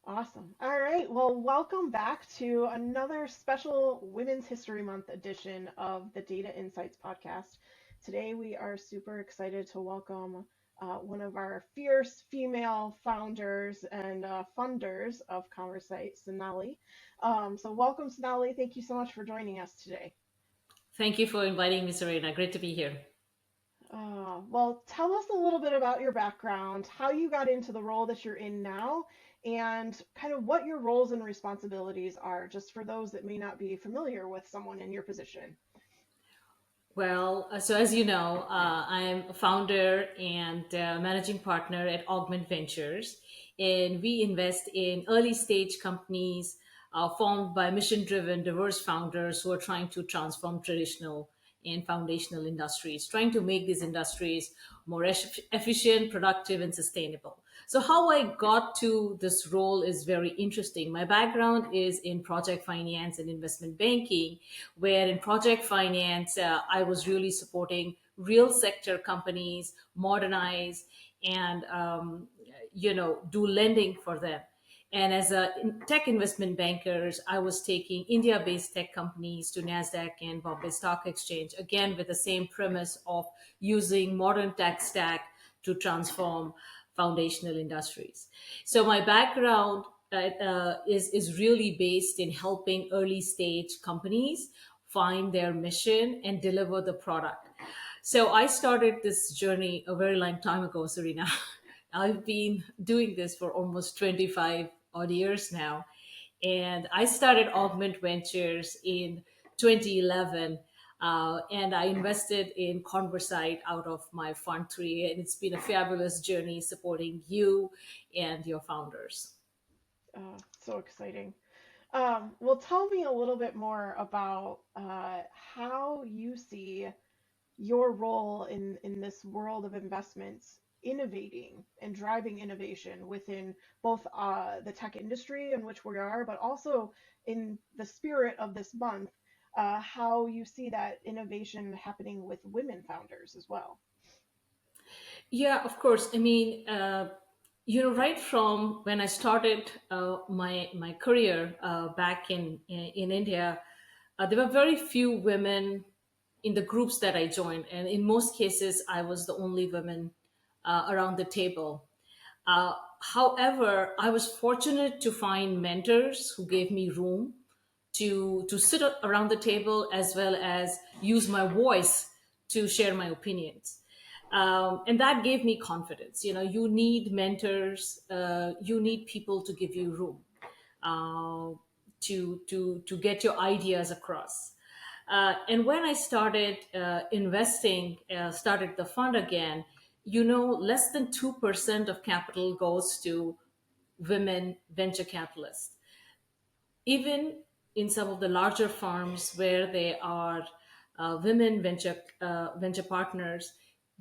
Awesome. All right. Well, welcome back to another special Women's History Month edition of the Data Insights podcast. Today, we are super excited to welcome one of our fierce female founders and funders of ConverSight, Sonali. So, welcome, Sonali. Thank you so much for joining us today. Thank you for inviting me, Serena. Great to be here. Well, tell us a little bit about your background, how you got into the role that you're in now, and kind of what your roles and responsibilities are, just for those that may not be familiar with someone in your position. So as you know, I'm a founder and managing partner at Augment Ventures, and we invest in early stage companies formed by mission driven, diverse founders who are trying to transform traditional and foundational industries, trying to make these industries more efficient, productive, and sustainable. So, how I got to this role is very interesting. My background is in project finance and investment banking, where in project finance, I was really supporting real sector companies modernize and do lending for them. And as a tech investment bankers, I was taking India-based tech companies to NASDAQ and Bombay Stock Exchange, again with the same premise of using modern tech stack to transform foundational industries. So my background is really based in helping early stage companies find their mission and deliver the product. So I started this journey a very long time ago, Serena. I've been doing this for almost 25 odd years now. And I started Augment Ventures in 2011. And I invested in ConverSight out of my Fund 3. And it's been a fabulous journey supporting you and your founders. So exciting. Well, tell me a little bit more about how you see your role in this world of investments innovating and driving innovation within both the tech industry in which we are, but also in the spirit of this month, how you see that innovation happening with women founders as well. Yeah, of course. Right from when I started my career back in India, there were very few women in the groups that I joined, and in most cases, I was the only woman around the table. However, I was fortunate to find mentors who gave me room to sit around the table as well as use my voice to share my opinions. And that gave me confidence. You need mentors, you need people to give you room uh, to get your ideas across. And when I started investing, started the fund again, less than 2% of capital goes to women venture capitalists. Even in some of the larger firms where they are women venture partners,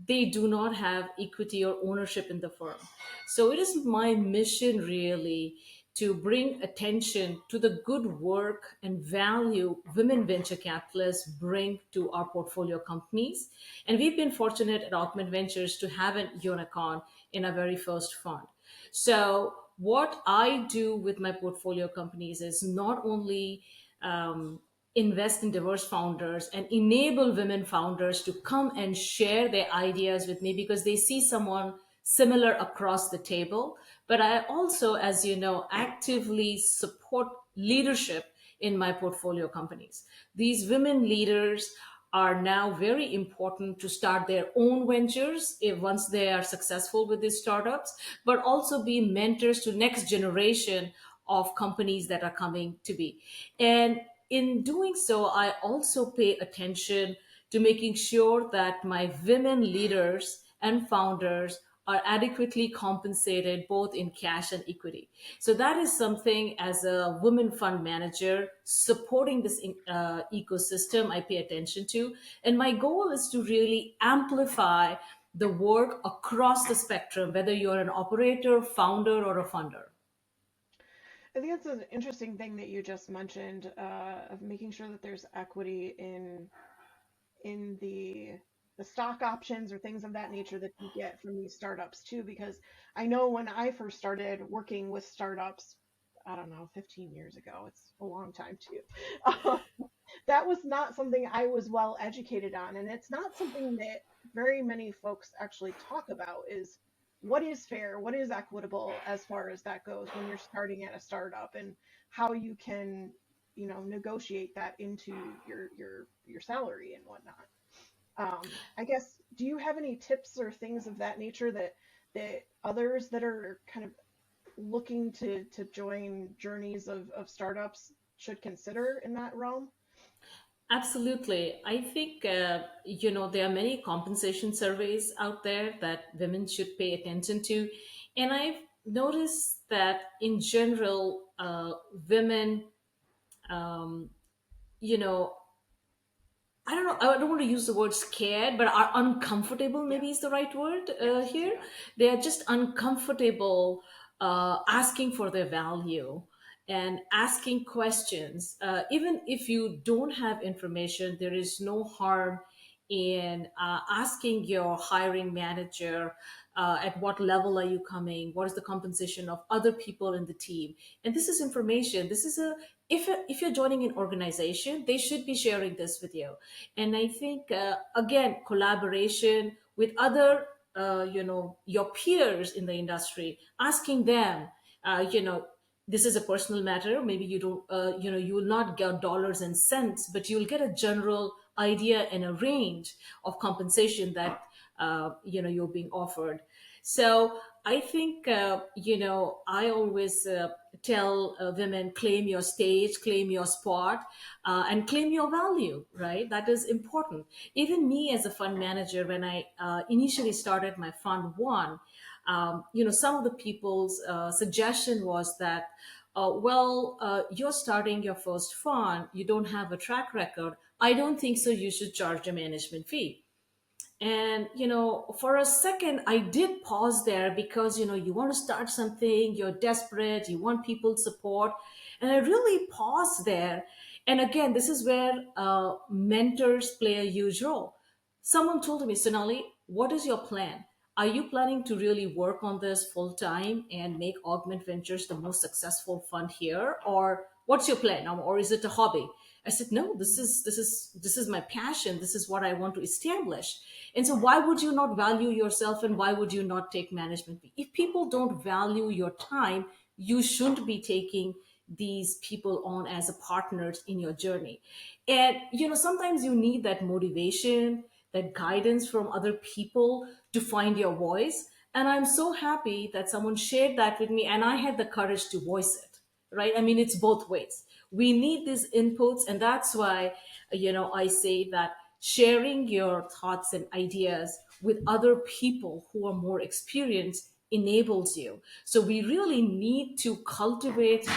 they do not have equity or ownership in the firm. So it is my mission really to bring attention to the good work and value women venture capitalists bring to our portfolio companies. And we've been fortunate at Augment Ventures to have an unicorn in our very first fund. So what I do with my portfolio companies is not only invest in diverse founders and enable women founders to come and share their ideas with me because they see someone similar across the table. But I also, as you know, actively support leadership in my portfolio companies. These women leaders are now very important to start their own ventures if once they are successful with these startups, but also be mentors to next generation of companies that are coming to be. And in doing so, I also pay attention to making sure that my women leaders and founders are adequately compensated both in cash and equity. So that is something as a women fund manager supporting this ecosystem I pay attention to. And my goal is to really amplify the work across the spectrum, whether you're an operator, founder, or a funder. I think it's an interesting thing that you just mentioned of making sure that there's equity in the stock options or things of that nature that you get from these startups too, because I know when I first started working with startups, I don't know, 15 years ago. It's a long time too. Um, that was not something I was well educated on, and it's not something that very many folks actually talk about is what is fair, what is equitable as far as that goes when you're starting at a startup, and how you can, negotiate that into your salary and whatnot. I guess, do you have any tips or things of that nature that others that are kind of looking to join journeys of startups should consider in that realm? Absolutely. I think, there are many compensation surveys out there that women should pay attention to. And I've noticed that in general, women, um, you know, I don't know, I don't want to use the word scared, but are uncomfortable, Yeah. maybe is the right word Yes. here. Yeah. They are just uncomfortable asking for their value and asking questions. Even if you don't have information, there is no harm in asking your hiring manager at what level are you coming, what is the compensation of other people in the team. And this is information, this is a if you're joining an organization, they should be sharing this with you. And I think, again, collaboration with other your peers in the industry, asking them, this is a personal matter, maybe you don't you will not get dollars and cents, but you'll get a general idea and a range of compensation that you're being offered. So I think, I always tell women, claim your stage, claim your spot, and claim your value, right? That is important. Even me as a fund manager, when I initially started my fund one, some of the people's suggestion was that, you're starting your first fund, you don't have a track record. I don't think so. You should charge a management fee. And, for a second, I did pause there because, you want to start something, you're desperate, you want people's support. And I really paused there. And again, this is where mentors play a huge role. Someone told me, Sonali, what is your plan? Are you planning to really work on this full time and make Augment Ventures the most successful fund here? Or what's your plan? Or is it a hobby? I said, no, this is my passion. This is what I want to establish. And so why would you not value yourself, and why would you not take management fee? If people don't value your time, you shouldn't be taking these people on as a partners in your journey. And sometimes you need that motivation, that guidance from other people to find your voice. And I'm so happy that someone shared that with me and I had the courage to voice it, right? I mean, it's both ways. We need these inputs, and that's why, I say that sharing your thoughts and ideas with other people who are more experienced enables you. So we really need to cultivate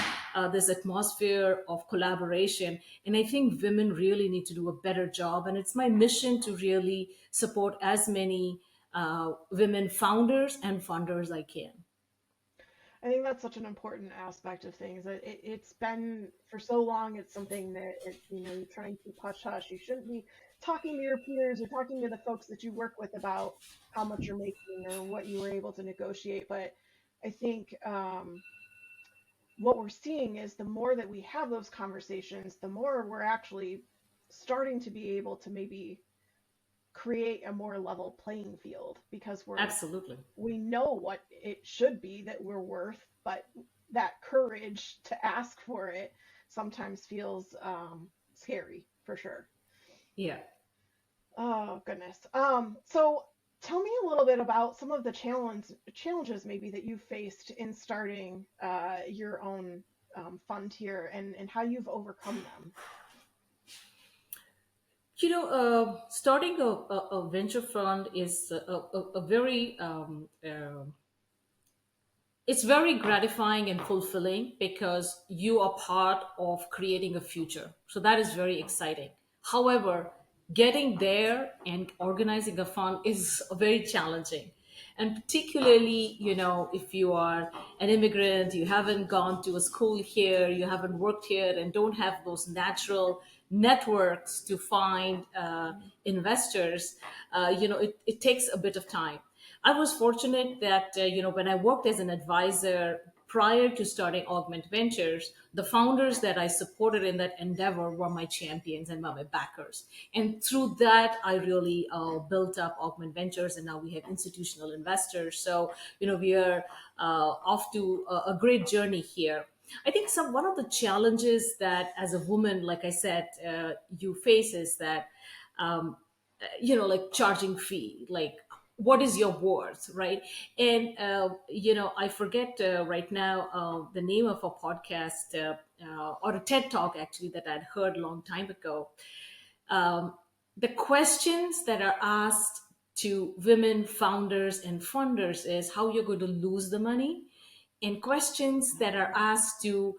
this atmosphere of collaboration. And I think women really need to do a better job. And it's my mission to really support as many women founders and funders I can. I think that's such an important aspect of things. It's been for so long. It's something that you try and keep hush hush. You shouldn't be talking to your peers or talking to the folks that you work with about how much you're making or what you were able to negotiate. But I think what we're seeing is the more that we have those conversations, the more we're actually starting to be able to maybe create a more level playing field because Absolutely. we know what it should be that we're worth, but that courage to ask for it sometimes feels scary for sure. Yeah. Oh goodness. So tell me a little bit about some of the challenges maybe that you faced in starting your own fund here, and how you've overcome them. Starting a venture fund is a very it's very gratifying and fulfilling because you are part of creating a future. So that is very exciting. However, getting there and organizing a fund is very challenging. And particularly, if you are an immigrant, you haven't gone to a school here, you haven't worked here, and don't have those natural networks to find investors, it takes a bit of time. I was fortunate that when I worked as an advisor prior to starting Augment Ventures, the founders that I supported in that endeavor were my champions and were my backers. And through that, I really built up Augment Ventures, and now we have institutional investors. So, we are off to a great journey here. I think one of the challenges that, as a woman, like I said, you face is that, like charging fee, like what is your worth, right? And I forget right now the name of a podcast or a TED talk actually that I'd heard a long time ago. um, the questions that are asked to women founders and funders is how you're going to lose the money, and questions that are asked to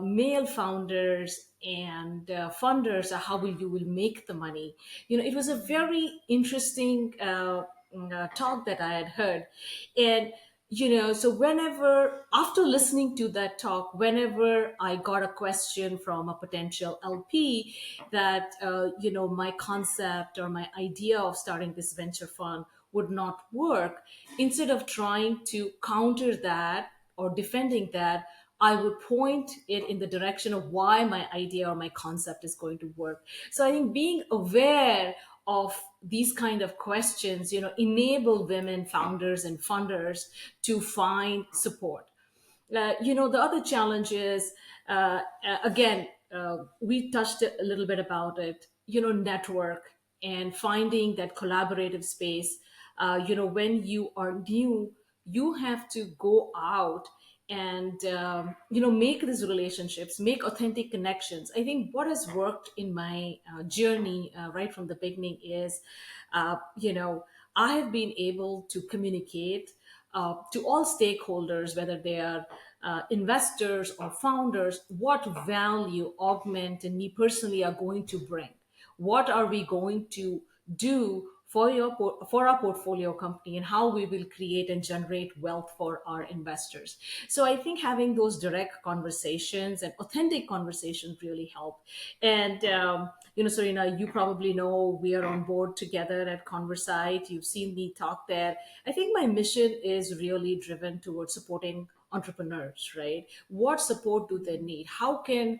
male founders and funders are how you will make the money. It was a very interesting talk that I had heard. And so whenever, after listening to that talk, whenever I got a question from a potential LP that my concept or my idea of starting this venture fund would not work, instead of trying to counter that or defending that, I would point it in the direction of why my idea or my concept is going to work. So I think being aware of these kind of questions, enable women founders and funders to find support. The other challenge is, again, we touched a little bit about it, network and finding that collaborative space. When you are new, you have to go out and, make these relationships, make authentic connections. I think what has worked in my journey right from the beginning is, I have been able to communicate to all stakeholders, whether they are investors or founders, what value Augment and me personally are going to bring. What are we going to do for our portfolio company, and how we will create and generate wealth for our investors. So I think having those direct conversations and authentic conversations really help. And Serena, you probably know we are on board together at ConverSight. You've seen me talk there. I think my mission is really driven towards supporting entrepreneurs, right? What support do they need? How can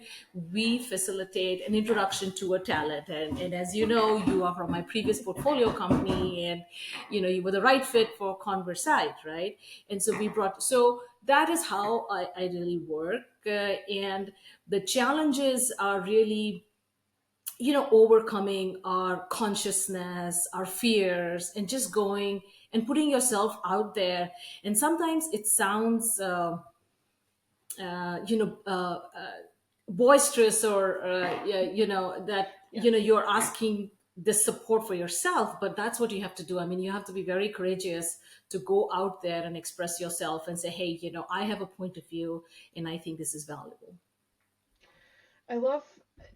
we facilitate an introduction to a talent? And as you know, you are from my previous portfolio company, and you were the right fit for ConverSight, right? And so that is how I really work. And the challenges are really, overcoming our consciousness, our fears, and just going and putting yourself out there. And sometimes it sounds boisterous, or that Yes. you're asking this support for yourself, but that's what you have to do. I mean, you have to be very courageous to go out there and express yourself and say, hey, I have a point of view, and I think this is valuable. I love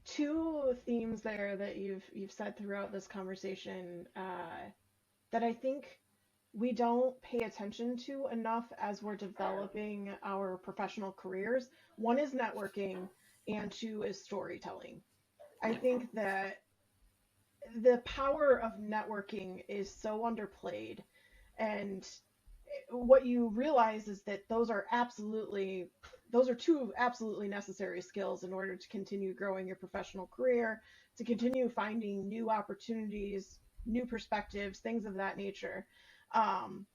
two themes there that you've said throughout this conversation that I think we don't pay attention to enough as we're developing our professional careers. One is networking, and two is storytelling. I think that the power of networking is so underplayed, and what you realize is that those are two absolutely necessary skills in order to continue growing your professional career, to continue finding new opportunities, new perspectives, things of that nature. um,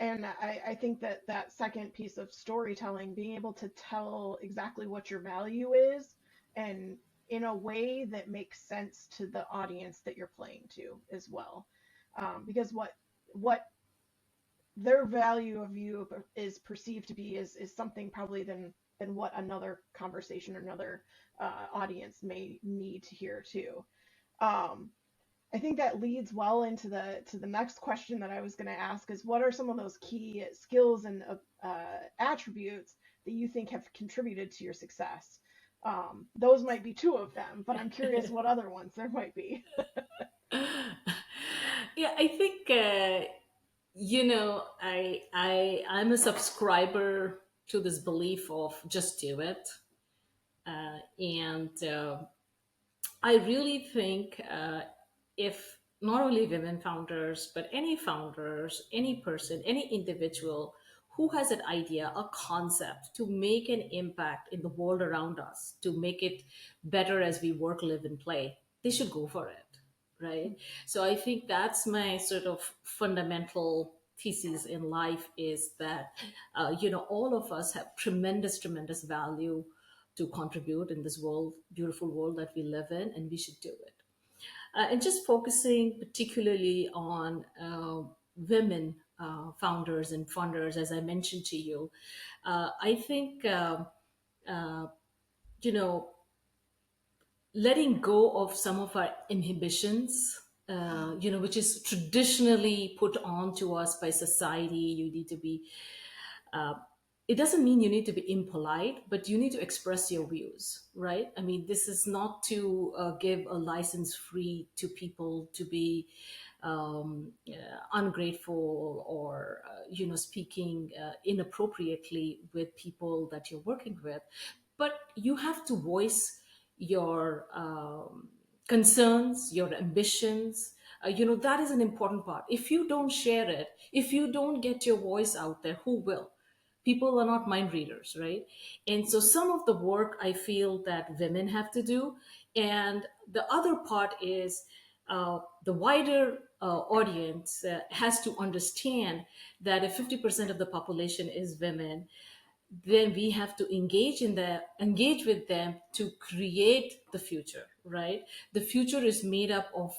and I think that that second piece of storytelling, being able to tell exactly what your value is, and in a way that makes sense to the audience that you're playing to as well. Because what their value of you is perceived to be is something probably than what another conversation or another audience may need to hear too. Um, I think that leads well into the next question that I was going to ask is, what are some of those key skills and attributes that you think have contributed to your success? Those might be two of them, but I'm curious what other ones there might be. Yeah, I think I'm a subscriber to this belief of just do it. And I really think if not only women founders, but any founders, any person, any individual who has an idea, a concept to make an impact in the world around us, to make it better as we work, live, and play, they should go for it, right? So I think that's my sort of fundamental thesis in life, is that all of us have tremendous value to contribute in this world, beautiful world that we live in, and we should do it. And just focusing particularly on women founders and funders, as I mentioned to you, I think uh, you know letting go of some of our inhibitions, which is traditionally put on to us by society. You need to be, uh, it doesn't mean you need to be impolite, but you need to express your views, right? I mean, this is not to give a license free to people to be ungrateful, or speaking inappropriately with people that you're working with, but you have to voice your concerns, your ambitions. That is an important part. If you don't share it, if you don't get your voice out there, who will? People are not mind readers, right? And so some of the work I feel that women have to do, and the other part is the wider audience has to understand that if 50% of the population is women, then we have to engage with them to create the future, right? The future is made up of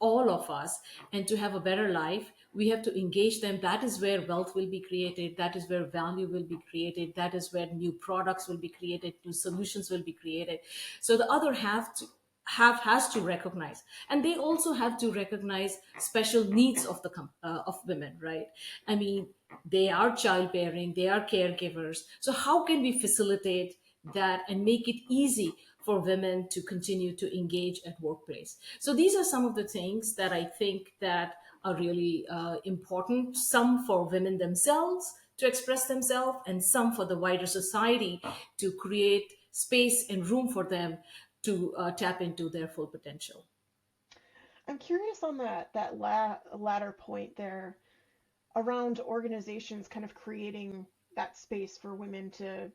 all of us, and to have a better life, we have to engage them. That is where wealth will be created, that is where value will be created, that is where new products will be created, new solutions will be created. So the other half has to recognize, and they also have to recognize special needs of of women, right? I mean, they are childbearing, they are caregivers, so how can we facilitate that and make it easy for women to continue to engage at workplace? So these are some of the things that I think that are really important, some for women themselves to express themselves, and some for the wider society to create space and room for them to tap into their full potential. I'm curious on latter point there around organizations kind of creating that space for women to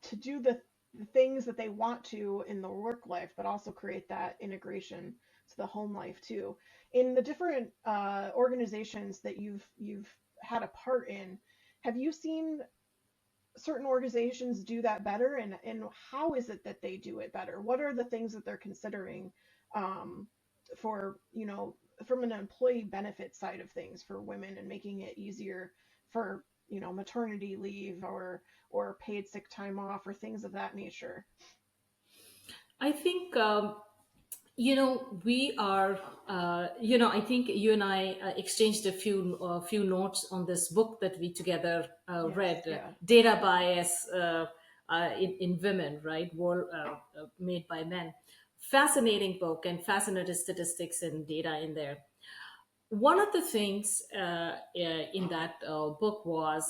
to do the things that they want to in the work life, but also create that integration to the home life too. In the different organizations that you've had a part in, have you seen certain organizations do that better, and how is it that they do it better? What are the things that they're considering um, for, from an employee benefit side of things for women, and making it easier for, maternity leave or paid sick time off or things of that nature? I think we are I think you and I exchanged a few notes on this book that we together Yes, read, yeah. Data Bias in Women, right? World, made by men. Fascinating book, and fascinating statistics and data in there. One of the things in that book was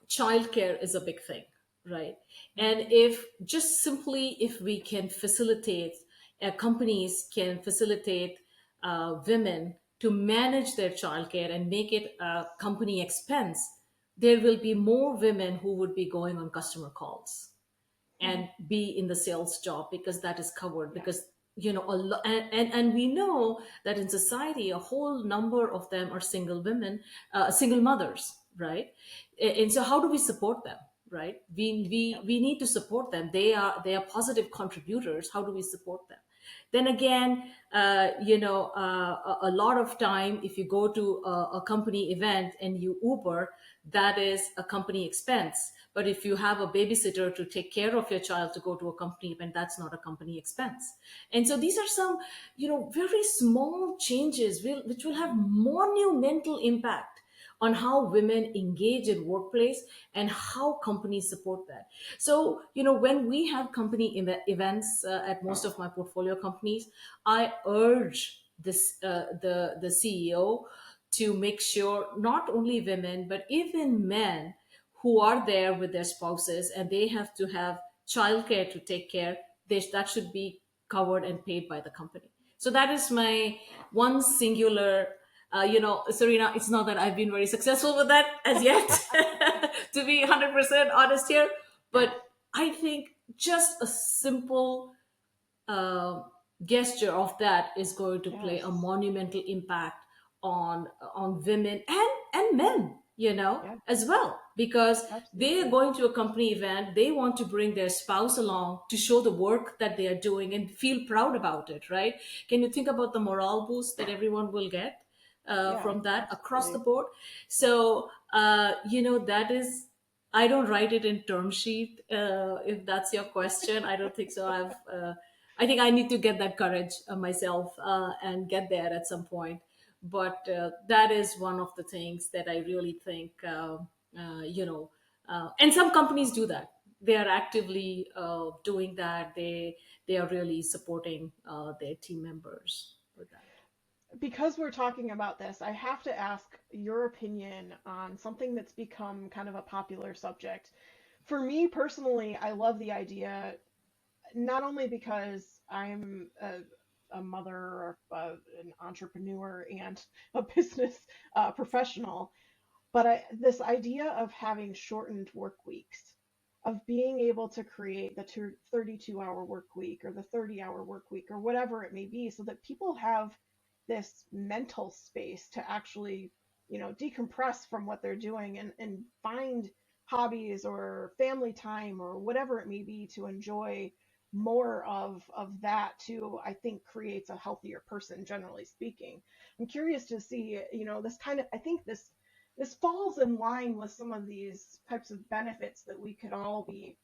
childcare is a big thing, right? And if just simply if we can facilitate, companies can facilitate women to manage their childcare and make it a company expense, there will be more women who would be going on customer calls Mhm. and be in the sales job, because that is covered, Yeah. because and we know that in society a whole number of them are single women, single mothers, right? And so how do we support them, right? Yep. We need to support them. They are positive contributors. How do we support them? Then again, a lot of time, if you go to a company event and you Uber, that is a company expense. But if you have a babysitter to take care of your child to go to a company event, that's not a company expense. And so these are some, very small changes which will have monumental impact on how women engage in workplace and how companies support that. So when we have company events at most of my portfolio companies, I urge the CEO to make sure not only women but even men who are there with their spouses and they have to have childcare to take care, that should be covered and paid by the company. So that is my one singular Serena, it's not that I've been very successful with that as yet, to be 100% honest here. But I think just a simple uh, gesture of that is going to play a Yes. monumental impact on women and men, Yeah, as well, because they are absolutely. going to a company event, they want to bring their spouse along to show the work that they are doing and feel proud about it, right? Can you think about the morale boost that everyone will get Yeah, from that across the absolutely. board? So that is, I don't write it in term sheet. If that's your question, I don't think so. I think I need to get that courage myself and get there at some point. But that is one of the things that I really think, uh, you know, and some companies do that. They are actively doing that. They are really supporting their team members with that. Because we're talking about this, I have to ask your opinion on something that's become kind of a popular subject. For me personally, I love the idea, not only because I'm a mother or an entrepreneur and a business professional, but this idea of having shortened work weeks, of being able to create the 32-hour work week or the 30-hour work week or whatever it may be, so that people have this mental space to actually, decompress from what they're doing and find hobbies or family time or whatever it may be to enjoy more of that too. I think creates a healthier person, generally speaking. I'm curious to see, this kind of, I think this falls in line with some of these types of benefits that we could all be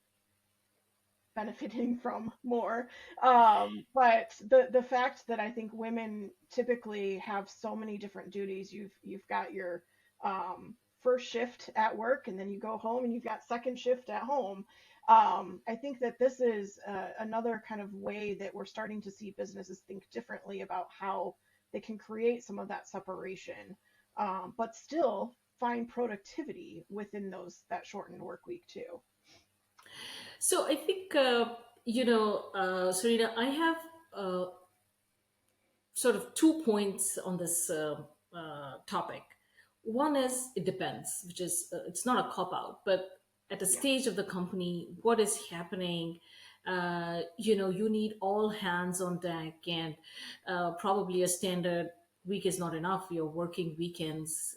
benefiting from more. But the fact that I think women typically have so many different duties. You've got your first shift at work, and then you go home, and you've got second shift at home. I think that this is another kind of way that we're starting to see businesses think differently about how they can create some of that separation, but still find productivity within that shortened work week too. So I think, Serena, I have uh, sort of 2 points on this topic. One is it depends, which is it's not a cop out, but at the Yeah. stage of the company, what is happening? You need all hands on deck, and probably a standard week is not enough. You're working weekends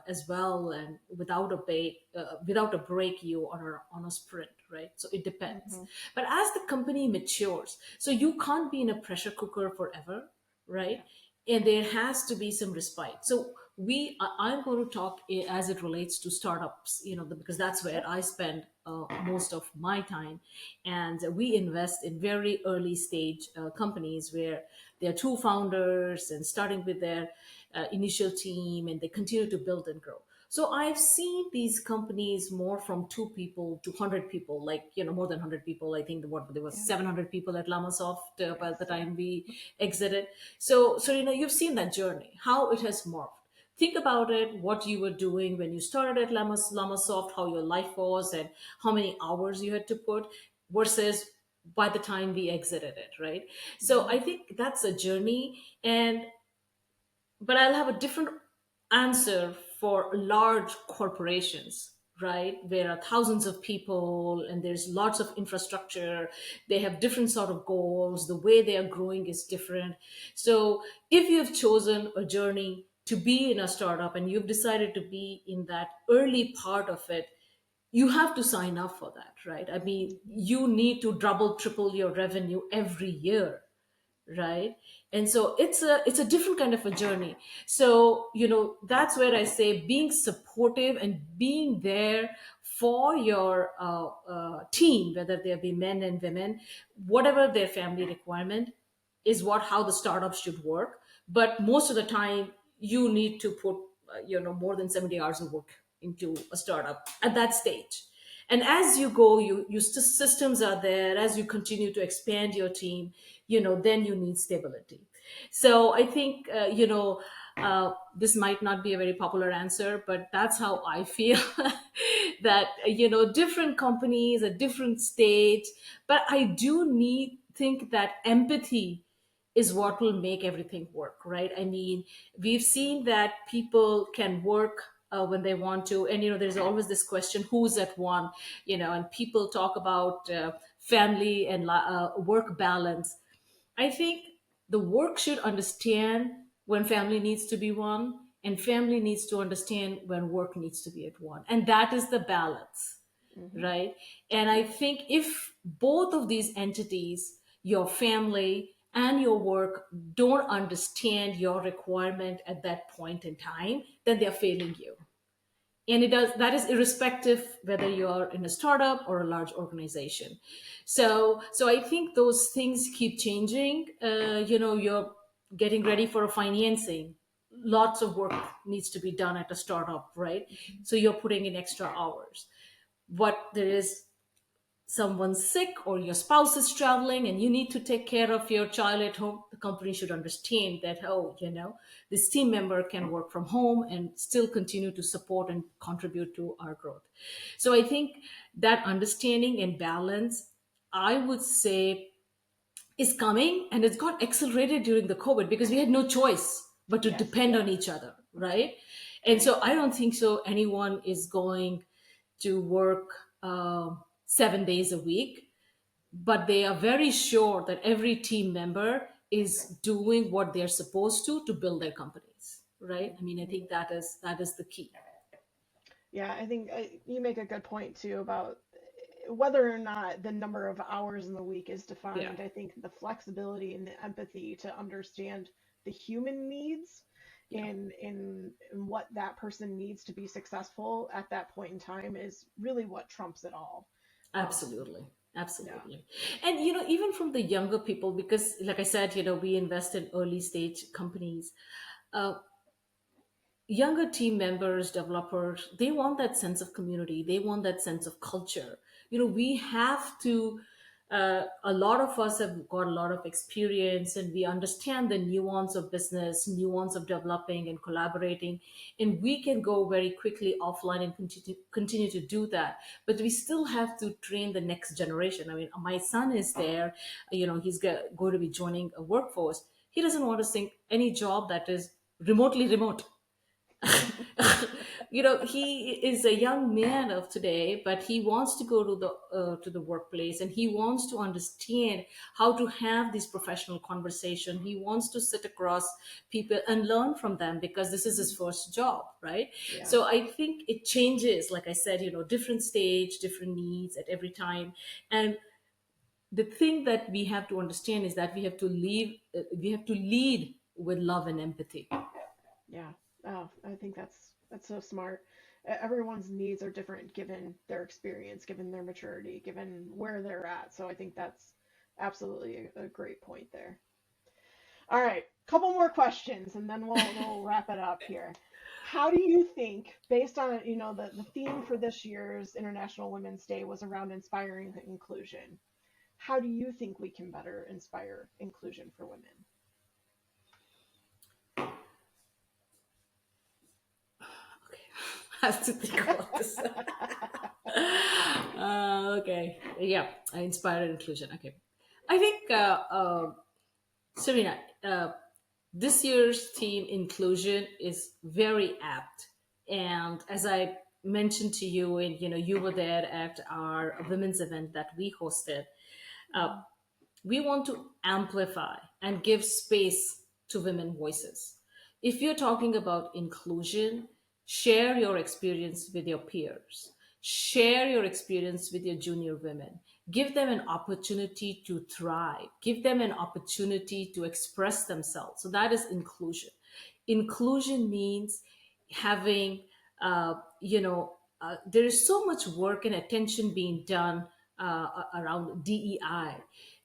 as well, and without a break, you are on a sprint, right? So it depends. Hmm. But as the company matures, so you can't be in a pressure cooker forever, right? Yeah. And there has to be some respite. So I'm going to talk as it relates to startups, because that's where Yep. I spend most of my time. And we invest in very early stage companies where there are two founders and starting with their initial team, and they continue to build and grow. So I've seen these companies more from 2 people to 100 people, like, more than 100 people. I think there was Yeah. 700 people at LLamasoft by the Yes. Yeah. time we exited. So you've seen that journey, how it has morphed. Think about it, what you were doing when you started at LLamasoft, how your life was, and how many hours you had to put versus by the time we exited it, right? So Hmm. I think that's a journey. But I'll have a different answer for large corporations, right? There are thousands of people and there's lots of infrastructure. They have different sort of goals. The way they are growing is different. So if you've chosen a journey to be in a startup and you've decided to be in that early part of it, you have to sign up for that, right? I mean, Hmm. you need to double, triple your revenue every year, right? And so it's a different kind of a journey. So that's where I say being supportive and being there for your team, whether they be men and women, whatever their family requirement is, what how the startup should work. But most of the time you need to put more than 70 hours of work into a startup at that stage. And as you go, systems are there. As you continue to expand your team, then you need stability. So I think this might not be a very popular answer, but that's how I feel. That different companies at different stage, but I do need think that empathy is what will make everything work, right? I mean, we've seen that people can work when they want to, and there's always this question, who's at one, and people talk about family and work balance. I think the work should understand when family needs to be one, and family needs to understand when work needs to be at one, and that is the balance, Hmm. right? And I Yeah. think if both of these entities, your family and your work, don't understand your requirement at that point in time, then they're failing you. And that is irrespective whether you're in a startup or a large organization. So I think those things keep changing. You're getting ready for a financing, lots of work needs to be done at a startup, right? So you're putting in extra hours. But there is someone's sick or your spouse is traveling and you need to take care of your child at home, the company should understand that, oh, this team member can work from home and still continue to support and contribute to our growth. So I think that understanding and balance, I would say, is coming, and it's got accelerated during the COVID because we had no choice but to Yes. depend on each other, right? And Right. so I don't think so anyone is going to work 7 days a week, but they are very sure that every team member is doing what they're supposed to build their companies, right? I mean, I Mhm. think that is the key. Yeah, I think you make a good point too about whether or not the number of hours in the week is Yeah, defined. I think the flexibility and the empathy to understand the human needs yeah, in what that person needs to be successful at that point in time is really what trumps it all. absolutely. Yeah. Absolutely. And even from the younger people, because like I said, we invest in early stage companies. uh, Younger team members, developers, they want that sense of community. They want that sense of culture. We have to, a lot of us have got a lot of experience and we understand the nuance of business, nuance of developing and collaborating. And we can go very quickly offline and continue to do that. But we still have to train the next generation. I mean, my son is there, he's going to be joining a workforce. He doesn't want to think any job that is remotely remote. He is a young man of today, but he wants to go to the workplace, and he wants to understand how to have this professional conversation. He wants to sit across people and learn from them because this is his first job, right? Yeah. So I think it changes, like I said, different stage, different needs at every time. And the thing that we have to understand is that we have to lead with love and empathy. Yeah. Oh, I think that's so smart. Everyone's needs are different given their experience, given their maturity, given where they're at. So I think that's absolutely a great point there. All right, couple more questions and then we'll wrap it up here. How do you think, based on the theme for this year's International Women's Day was around inspiring inclusion? How do you think we can better inspire inclusion for women? Okay. I have to think about this. Okay. Yeah. Inspired inclusion. Okay. I think, Serena, this year's theme, inclusion, is very apt. And as I mentioned to you, and you were there at our women's event that we hosted, uh, Mhm. we want to amplify and give space to women voices. If you're talking about inclusion, share your experience with your peers, share your experience with your junior women, give them an opportunity to thrive, give them an opportunity to express themselves. So that is inclusion. Inclusion means having, there is so much work and attention being done around DEI.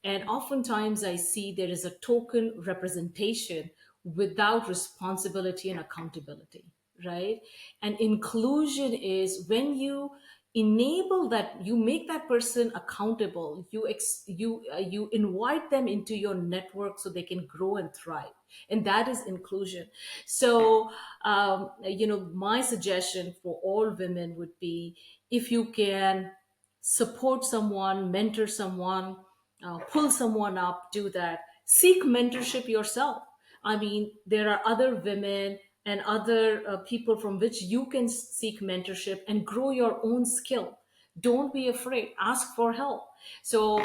And oftentimes I see there is a token representation without responsibility and accountability, right? And inclusion is when you enable that, you make that person accountable, you invite them into your network so they can grow and thrive, and that is inclusion. So my suggestion for all women would be, if you can support someone, mentor someone, pull someone up, do that. seek mentorship yourself. I mean, there are other women and other people from which you can seek mentorship and grow your own skill. Don't be afraid, ask for help. So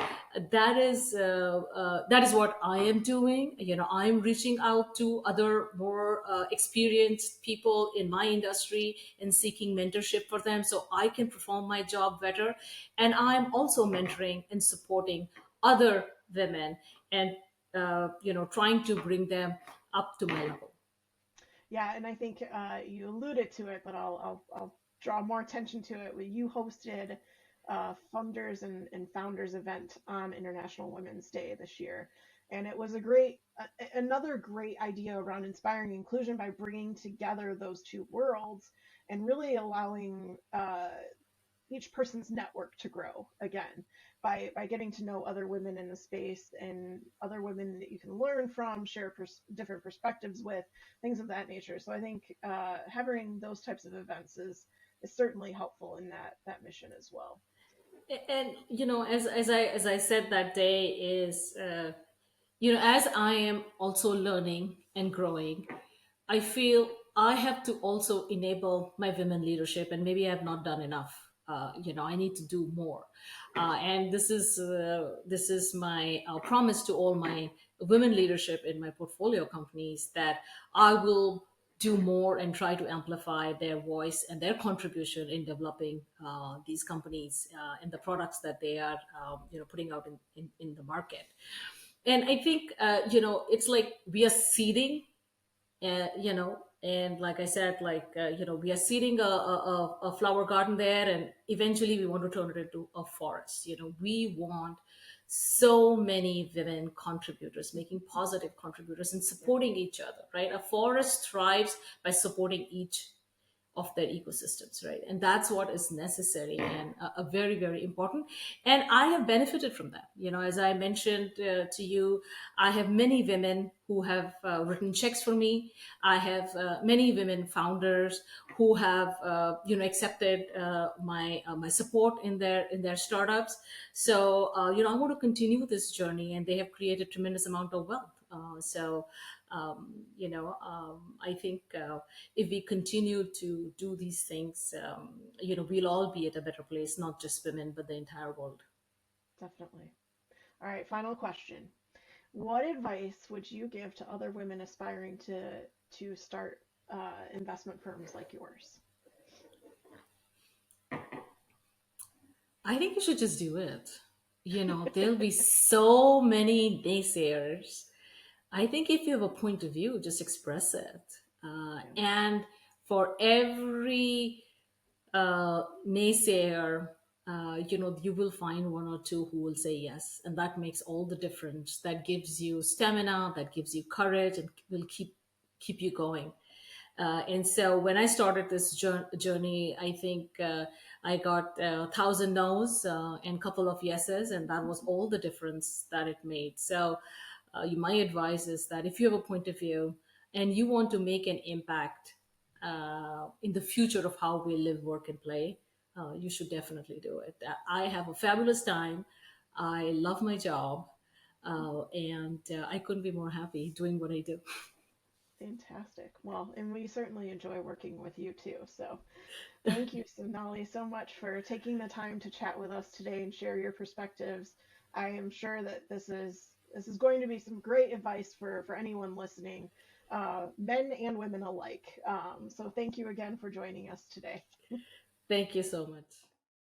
that is what I am doing. I'm reaching out to other more experienced people in my industry and seeking mentorship for them so I can perform my job better. And I'm also mentoring and supporting other women and trying to bring them up to my level. Yeah, and I think you alluded to it, but I'll draw more attention to it. You hosted funders and founders event on International Women's Day this year, and it was another great idea around inspiring inclusion by bringing together those two worlds and really allowing each person's network to grow again by getting to know other women in the space and other women that you can learn from, share different perspectives with, things of that nature. So I think having those types of events is certainly helpful in that mission as well. And as I said that day is as I am also learning and growing, I feel I have to also enable my women leadership, and maybe I have not done enough. I need to do more, and this is my promise to all my women leadership in my portfolio companies, that I will do more and try to amplify their voice and their contribution in developing these companies and the products that they are putting out in the market. And I think it's like we are seeding, and like I said, like we are seeding a flower garden there, and eventually we want to turn it into a forest. We want so many women contributors making positive contributors and supporting each other, right? A forest thrives by supporting each of their ecosystems, right? And that's what is necessary and a very, very important. And I have benefited from that. As I mentioned to you, I have many women who have written checks for me. I have many women founders who have accepted my support in their startups. So I want to continue this journey, and they have created tremendous amount of wealth. I think if we continue to do these things, we'll all be at a better place, not just women, but the entire world. Definitely. All right, final question. What advice would you give to other women aspiring to start investment firms like yours? I think you should just do it. There'll be so many naysayers. I think if you have a point of view, just express it. Yeah, And for every naysayer, you will find one or two who will say yes, and that makes all the difference. That gives you stamina, that gives you courage, and will keep you going. And so when I started this journey, I think I got 1,000 no's and a couple of yeses, and that was all the difference that it made. So my advice is that if you have a point of view and you want to make an impact in the future of how we live, work, and play, you should definitely do it. I have a fabulous time. I love my job, and I couldn't be more happy doing what I do. fantastic. Well, and we certainly enjoy working with you too. So thank you, Sonali, so much for taking the time to chat with us today and share your perspectives. I am sure that this is going to be some great advice for anyone listening, men and women alike. So thank you again for joining us today. Thank you so much.